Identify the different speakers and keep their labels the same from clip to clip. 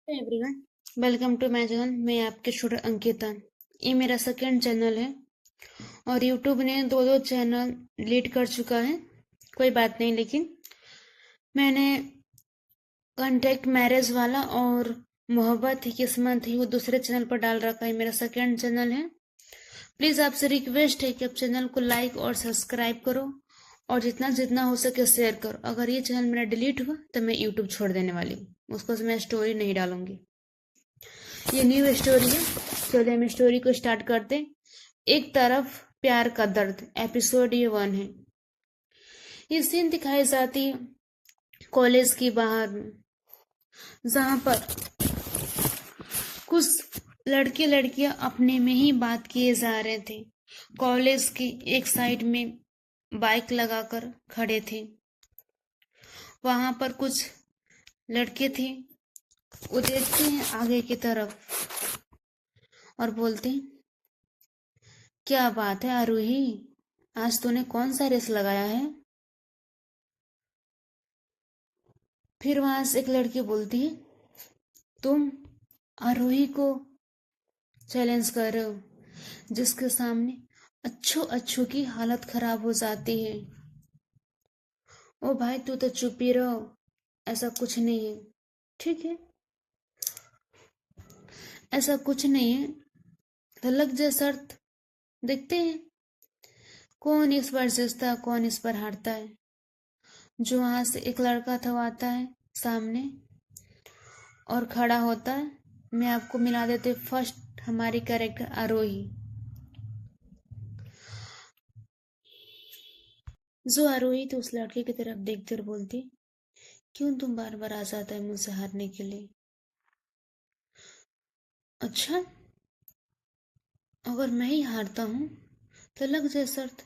Speaker 1: Everyone, welcome to my channel. मैं आपके student Ankita. ये मेरा सेकंड चैनल है और यूट्यूब ने दो दो चैनल डिलीट कर चुका है। कोई बात नहीं, लेकिन मैंने कॉन्टेक्ट मैरिज वाला और मोहब्बत ही किस्मत ही वो दूसरे चैनल पर डाल रखा है। मेरा सेकंड चैनल है। प्लीज़ आपसे रिक्वेस्ट है कि आप चैनल को लाइक और सब्सक्राइब करो और जितना जितना हो सके शेयर करो। अगर ये चैनल मेरा डिलीट हुआ तो मैं यूट्यूब छोड़ देने वाली हूँ, उसको मैं स्टोरी नहीं डालूंगी। ये न्यू स्टोरी है। चलिए हम स्टोरी को स्टार्ट करते हैं। एक तरफ प्यार का दर्द, एपिसोड ये 1 है। ये सीन दिखाई जाती है कॉलेज की बाहर में, जहां पर कुछ लड़के लड़कियां अपने में ही बात किए जा रहे थे। कॉलेज की एक साइड में बाइक लगाकर खड़े थे। वहां पर कुछ लड़के थे। वो देखते हैं आगे की तरफ और बोलते हैं, क्या बात है आरूही, आज तूने कौन सा रेस लगाया है? फिर वहां से एक लड़की बोलती है, तुम आरोही को चैलेंज कर रहे हो जिसके सामने अच्छों अच्छों की हालत खराब हो जाती है। ओ भाई, तू तो चुप ही रहो, ऐसा कुछ नहीं है। ठीक है, ऐसा कुछ नहीं है तो लग जाए शर्त, देखते हैं कौन इस बार जीतता है, कौन इस बार हारता है। जो वहां से एक लड़का था वो आता है सामने और खड़ा होता है। मैं आपको मिला देते फर्स्ट हमारी कैरेक्टर आरोही। जो आरोही थी उस लड़के की तरफ देखती और बोलती, क्यों तुम बार बार आ जाता है मुझसे हारने के लिए? अच्छा, अगर मैं ही हारता हूं तो लग जाए शर्त।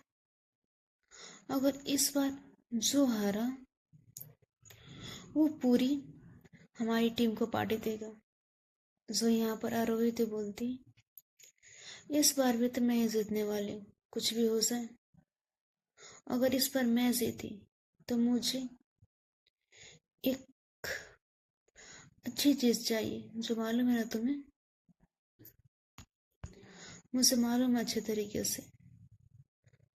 Speaker 1: अगर इस बार जो हारा वो पूरी हमारी टीम को पार्टी देगा। जो यहाँ पर आरोही थी बोलती, इस बार भी तो मैं ही जीतने वाली हूँ, कुछ भी हो जाए। अगर इस बार मैं जीती तो मुझे एक अच्छी चीज चाहिए। जो मालूम है ना तुम्हें, मुझे मालूम है अच्छे तरीके से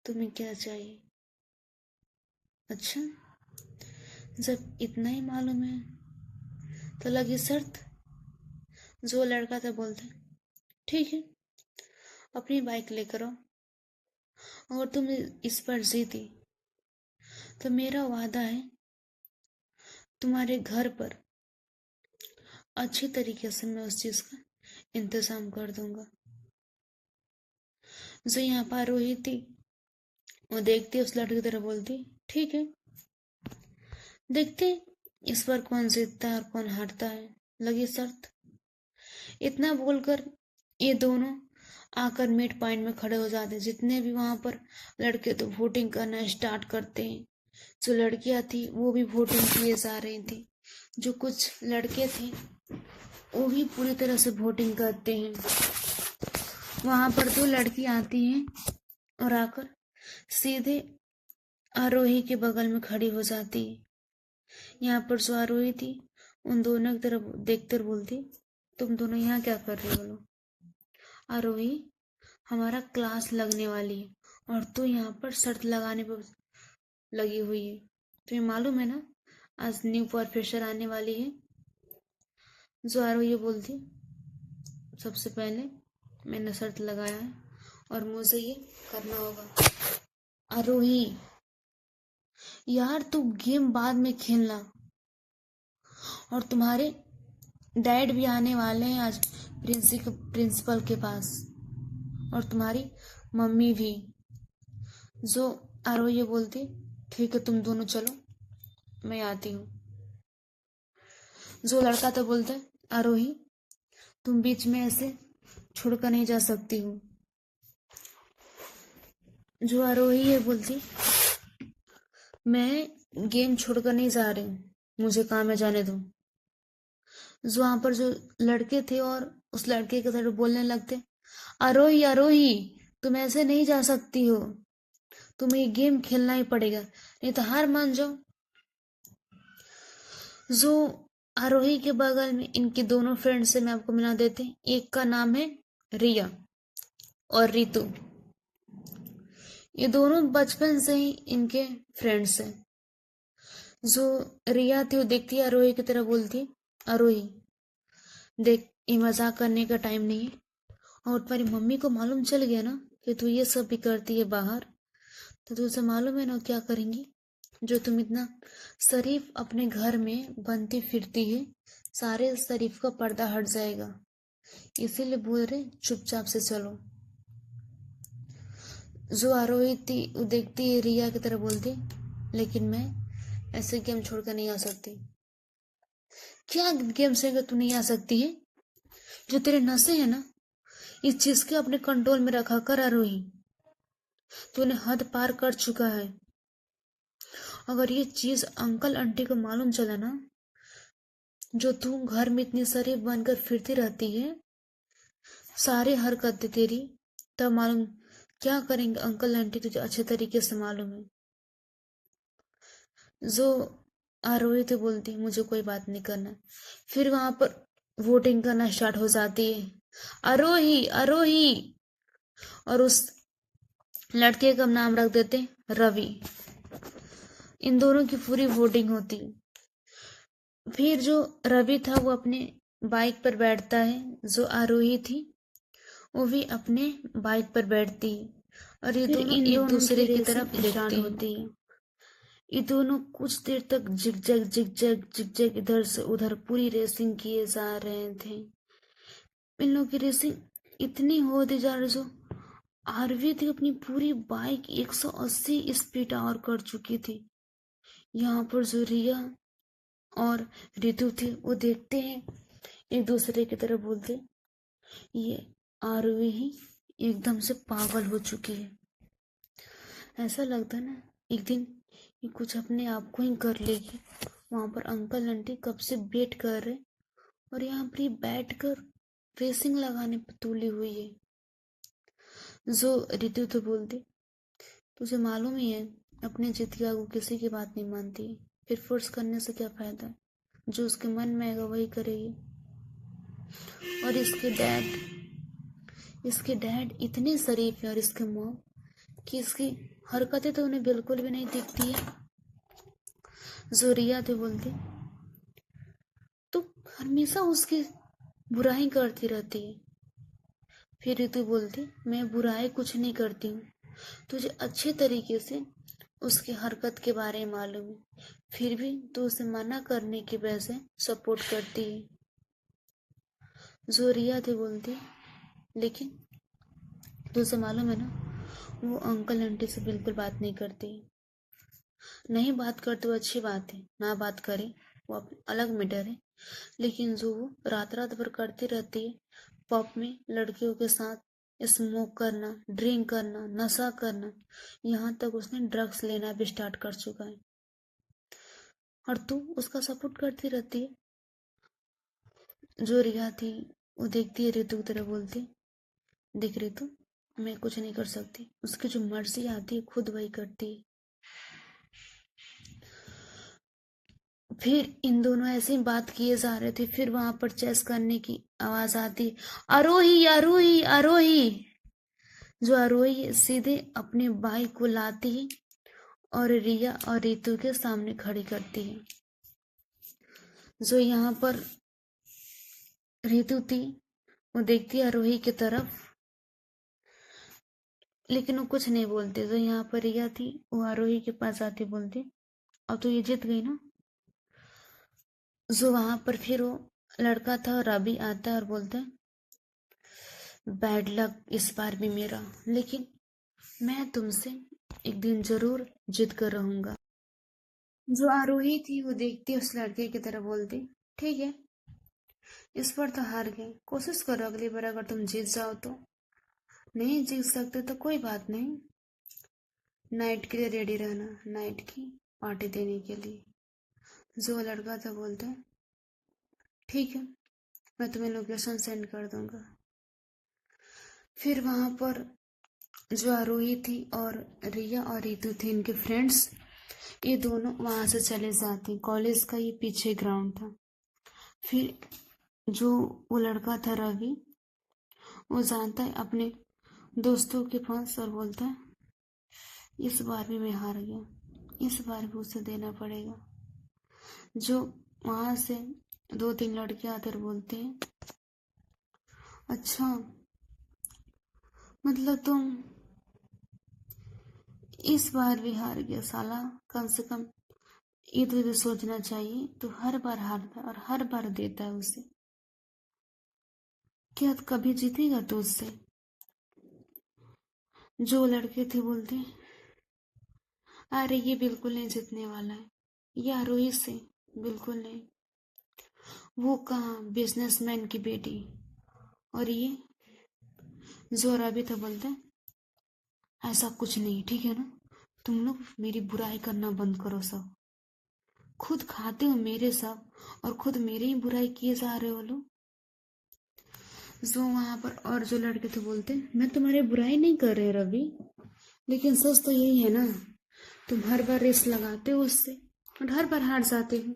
Speaker 1: तुम्हें क्या चाहिए। अच्छा, जब इतना ही मालूम है तो लगी शर्त। जो लड़का था बोलते, ठीक है, अपनी बाइक लेकर आओ। अगर तुम इस पर जीती तो मेरा वादा है तुम्हारे घर पर अच्छी तरीके से मैं उस चीज का इंतजाम कर दूंगा। जो यहाँ पर रोही थी वो देखती उस लड़के की तरफ बोलती, ठीक है, देखते इस बार कौन जीतता है और कौन हारता है। लगी शर्त। इतना बोलकर ये दोनों आकर मिड पॉइंट में खड़े हो जाते हैं। जितने भी वहां पर लड़के तो वोटिंग करना स्टार्ट करते हैं। जो लड़कियां थी वो भी वोटिंग किए जा रही थी। जो कुछ लड़के थे वो भी पूरी तरह से वोटिंग करते हैं। वहां पर दो लड़की आती हैं और आकर सीधे आरोही के बगल में खड़ी हो जाती है। यहाँ पर जो आरोही थी उन दोनों की तरफ देखकर बोलती, तुम दोनों यहाँ क्या कर रहे हो? बोलो। आरोही, हमारा क्लास लगने वाली है और तू यहाँ पर शर्त लगाने पर लगी हुई है। तुम्हें मालूम है ना आज न्यू प्रोफेसर आने वाली है? जो आरोही बोलती, सबसे पहले मैंने शर्त लगाया है और मुझे ये करना होगा। आरोही, यार तू गेम बाद में खेलना। और तुम्हारे डैड भी आने वाले हैं आज प्रिंसिपल के पास, और तुम्हारी मम्मी भी। जो आरोही बोलती, ठीक है, तुम दोनों चलो, मैं आती हूँ। जो लड़का तो बोलता है, आरोही, तुम बीच में ऐसे छोड़कर नहीं जा सकती हो। जो आरोही है बोलती, मैं गेम छोड़कर नहीं जा रही हूँ, मुझे काम है, जाने दो। जो वहां पर जो लड़के थे और उस लड़के के साथ बोलने लगते, आरोही आरोही, तुम ऐसे नहीं जा सकती हो, तुम्हें ये गेम खेलना ही पड़ेगा, नहीं तो हार मान जाओ। जो आरोही के बगल में इनके दोनों फ्रेंड से मैं आपको मिला देते हैं। एक का नाम है रिया और रितु। ये दोनों बचपन से ही इनके फ्रेंड्स हैं। जो रिया थी वो देखती है आरोही की तरह बोलती, आरोही देख, ये मजाक करने का टाइम नहीं है, और तुम्हारी मम्मी को मालूम चल गया ना कि तू ये सब भी करती है बाहर, तो तुझे मालूम है ना क्या करेंगी। जो तुम इतना शरीफ अपने घर में बनती फिरती है, सारे शरीफ का पर्दा हट जाएगा, इसीलिए बोल रहे चुपचाप से चलो। जो आरोही थी वो देखती है रिया की तरह बोलती, लेकिन मैं ऐसे गेम छोड़कर नहीं आ सकती। क्या गेम से तू नहीं आ सकती है? जो तेरे नशे है ना, इस चीज के अपने कंट्रोल में रखा कर आरोही। तूने हद पार कर चुका है। अगर ये चीज अंकल आंटी को मालूम चला ना, जो तू घर में इतनी शरीफ बनकर फिरती रहती है, सारी हरकतें तेरी, तब मालूम क्या करेंगे अंकल आंटी, तुझे अच्छे तरीके से मालूम है। जो आरोही तो बोलती मुझे कोई बात नहीं करना। फिर वहां पर वोटिंग करना स्टार्ट हो जाती है, आरोही आरोही, और उस लड़के का नाम रख देते रवि। इन दोनों की पूरी वोटिंग होती। फिर जो रवि था वो अपने बाइक पर बैठता है, जो आरोही थी वो भी अपने बाइक पर बैठती है, और ये दोनों एक दूसरे की तरफ देखते होती है। ये दोनों कुछ देर तक जिगजैग जिगजैग जिगजैग इधर से उधर पूरी रेसिंग किए जा रहे थे। इन लोगों की रेसिंग इतनी होती जा रही, जो आरवी थी अपनी पूरी बाइक 180 स्पीड आवर कर चुकी थी। यहाँ पर जो रिया और रितु थी वो देखते हैं, एक दूसरे की तरफ बोलते, ये आरवी ही एकदम से पागल हो चुकी है। ऐसा लगता है ना एक दिन ये कुछ अपने आप को ही कर लेगी। वहां पर अंकल आंटी कब से वेट कर रहे, और यहाँ पर बैठ कर रेसिंग लगाने पर तुली हुई है। जो रितु तो बोलती, तुझे मालूम ही है अपने जिद की आगू किसी की बात नहीं मानती, फिर फोर्स करने से क्या फायदा है, जो उसके मन में आएगा वही करेगी। और इसके डैड इतने शरीफ है, और इसके मॉम कि इसकी हरकतें तो उन्हें बिल्कुल भी नहीं दिखती है। जो रिया थे बोलती, तो हमेशा उसकी बुराई करती रहती है। फिर रितु बोलती, मैं बुराई कुछ नहीं करती हूँ, तुझे अच्छे तरीके से उसकी हरकत के बारे में मालूम है, फिर भी तू उसे मना करने की वजह से सपोर्ट करती है। जो रिया थी बोलती, लेकिन तुझे मालूम है ना वो अंकल आंटी से बिल्कुल बात नहीं करती। नहीं बात करते वो अच्छी बात है, ना बात करे वो अलग मैटर है, लेकिन जो वो रात रात भर करती रहती है पब में लड़कियों के साथ स्मोक करना, ड्रिंक करना, नशा करना, यहाँ तक उसने ड्रग्स लेना भी स्टार्ट कर चुका है, और तू उसका सपोर्ट करती रहती है। जो रिया थी वो देखती है रितु की तरह बोलती, देख रितु, मैं कुछ नहीं कर सकती, उसकी जो मर्जी आती है खुद वही करती है। फिर इन दोनों ऐसे ही बात किए जा रहे थे, फिर वहां पर चेस करने की आवाज आती, आरोही आरोही आरोही। जो आरोही सीधे अपने बाइक को लाती है और रिया और रितु के सामने खड़ी करती है। जो यहाँ पर रितु थी वो देखती है आरोही की तरफ, लेकिन वो कुछ नहीं बोलती। जो यहाँ पर रिया थी वो आरोही के पास आती बोलती, अब तो ये जीत गई ना। जो वहां पर फिर वो लड़का था रवि आता है और बोलता है, बैड लक इस बार भी मेरा, लेकिन मैं तुमसे एक दिन जरूर जीत कर रहूंगा। जो आरोही थी वो देखती उस लड़के की तरफ बोलती, ठीक है, इस बार तो हार गए, कोशिश करो अगली बार अगर तुम जीत जाओ तो। नहीं जीत सकते तो कोई बात नहीं, नाइट के लिए रेडी रहना, नाइट की पार्टी देने के लिए। जो लड़का था बोलता है, ठीक है, मैं तुम्हें लोकेशन सेंड कर दूंगा। फिर वहां पर जो आरोही थी और रिया और रितु थे इनके फ्रेंड्स, ये दोनों वहां से चले जाते। कॉलेज का ये पीछे ग्राउंड था। फिर जो वो लड़का था रवि, वो जानता है अपने दोस्तों के पास और बोलता है इस बार भी मैं हार गया, इस बार भी उसे देना पड़ेगा। जो वहां से 2-3 लड़के आकर बोलते हैं अच्छा मतलब तुम इस बार भी हार गया साला, कम से कम ये तुझे सोचना चाहिए, तू हर बार हारता है और हर बार देता है उसे, क्या कभी जीतेगा तू उससे? जो लड़के थे बोलते अरे ये बिल्कुल नहीं जीतने वाला है, ये आरोही से बिल्कुल नहीं, वो कहाँ बिजनेसमैन की बेटी, और ये जोरा भी था बोलते ऐसा कुछ नहीं, ठीक है ना, तुम लोग मेरी बुराई करना बंद करो सब, खुद खाते हो मेरे सब और खुद मेरे ही बुराई किए जा रहे हो लोग। जो वहां पर और जो लड़के थे बोलते मैं तुम्हारी बुराई नहीं कर रहे रवि, लेकिन सच तो यही है ना, तुम हर बार रेस लगाते हो उससे और हर बार हार जाते हो,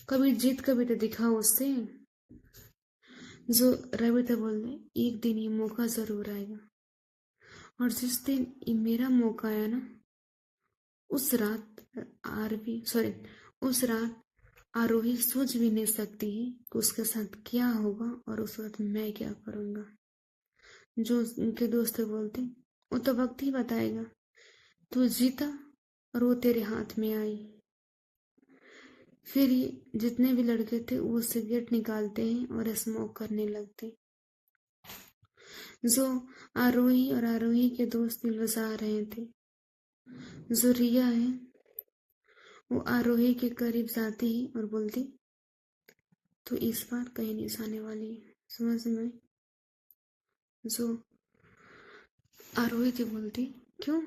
Speaker 1: कभी जीत कभी तो दिखाओ उससे। जो रवि थे बोलते एक दिन ये मौका जरूर आएगा, और जिस दिन ये मेरा मौका आया ना, उस रात उस रात आरोही सोच भी नहीं सकती है कि उसके साथ क्या होगा और उस वक्त मैं क्या करूंगा। जो उनके दोस्त बोलते वो तो वक्त ही बताएगा, तू जीता और वो तेरे हाथ में आई। फिर ये जितने भी लड़के थे वो सिगरेट निकालते हैं और स्मोक करने लगते। जो आरोही और आरोही के दोस्त दिल बजा रहे थे। जो रिया है वो आरोही के करीब जाती है और बोलती तो इस बार कहीं नहीं जाने वाली है, समझ में? जो आरोही थी बोलती क्यों,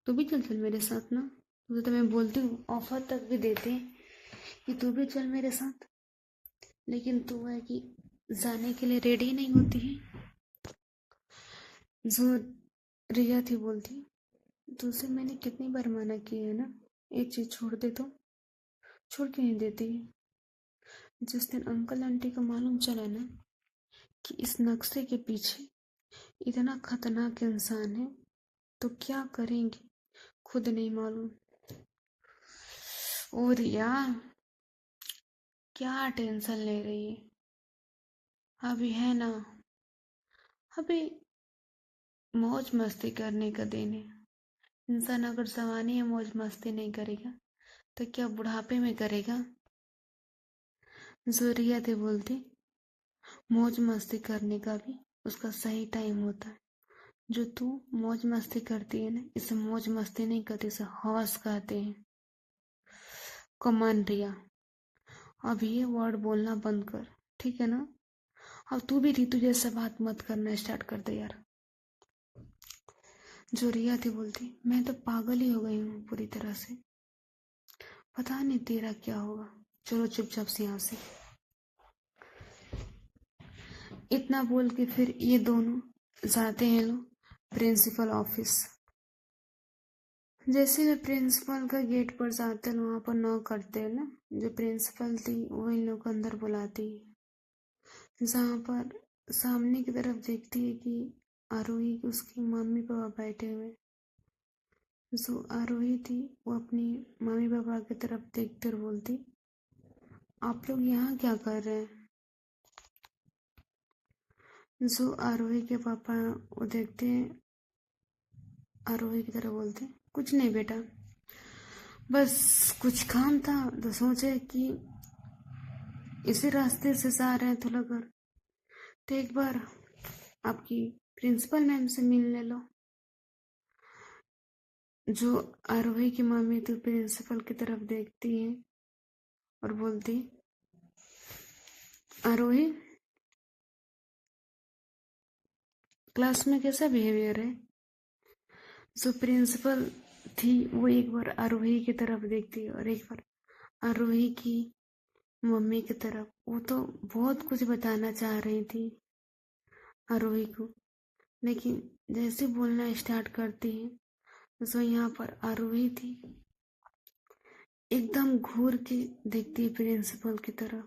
Speaker 1: तू भी चल चल मेरे साथ ना, तुझे तो मैं बोलती हूँ ऑफर तक भी देते हैं कि तू भी चल मेरे साथ, लेकिन तू है कि जाने के लिए रेडी नहीं होती है। जो रिया थी बोलती तुझसे मैंने कितनी बार मना किया है ना, एक चीज छोड़ दे तो छोड़ क्यों नहीं देती है? जिस दिन अंकल आंटी को मालूम चला ना कि इस नक्शे के पीछे इतना खतरनाक इंसान है, तो क्या करेंगे खुद नहीं मालूम। ओ रिया क्या टेंशन ले रही है, अभी है ना, अभी मौज मस्ती करने का दिन है। इंसान अगर जवानी में मौज मस्ती नहीं करेगा तो क्या बुढ़ापे में करेगा? जो रिया थी बोलती मौज मस्ती करने का भी उसका सही टाइम होता है, जो तू मौज मस्ती करती है ना, इसे मौज मस्ती नहीं कहते, इसे हवस कहते हैं। कमान रिया अब ये वर्ड बोलना बंद कर, ठीक है ना, अब तू भी रीतू जैसे बात मत करना स्टार्ट कर दे यार। जो रिया थी बोलती मैं तो पागल ही हो गई हूँ पूरी तरह से, पता नहीं तेरा क्या होगा, चलो चुपचाप से यहाँ से। इतना बोल के फिर ये दोनों जाते हैं लोग प्रिंसिपल ऑफिस। जैसे वे प्रिंसिपल का गेट पर जाते हैं वहां पर नॉक करते हैं ना, जो प्रिंसिपल थी वो इन लोग को अंदर बुलाती है। जहाँ पर सामने की तरफ देखती है कि आरोही उसकी मम्मी पापा बैठे हुए। जो आरोही थी वो अपनी मम्मी पापा की तरफ देखते और बोलती आप लोग यहाँ क्या कर रहे हैं? जो आरोही के पापा वो देखते हैं आरोही की तरफ बोलते कुछ नहीं बेटा, बस कुछ काम था तो सोचे कि इसी रास्ते से जा रहे हैं थोड़ा घर, तो एक बार आपकी प्रिंसिपल मैम से मिलने लो। जो आरोही की मम्मी तो प्रिंसिपल की तरफ देखती है और बोलती आरोही क्लास में कैसा बिहेवियर है? जो प्रिंसिपल थी वो एक बार आरोही की तरफ देखती है और एक बार आरोही की मम्मी की तरफ। वो तो बहुत कुछ बताना चाह रही थी आरोही को, लेकिन जैसे बोलना स्टार्ट करती है तो यहाँ पर आरोही थी एकदम घूर के देखती है प्रिंसिपल की तरफ।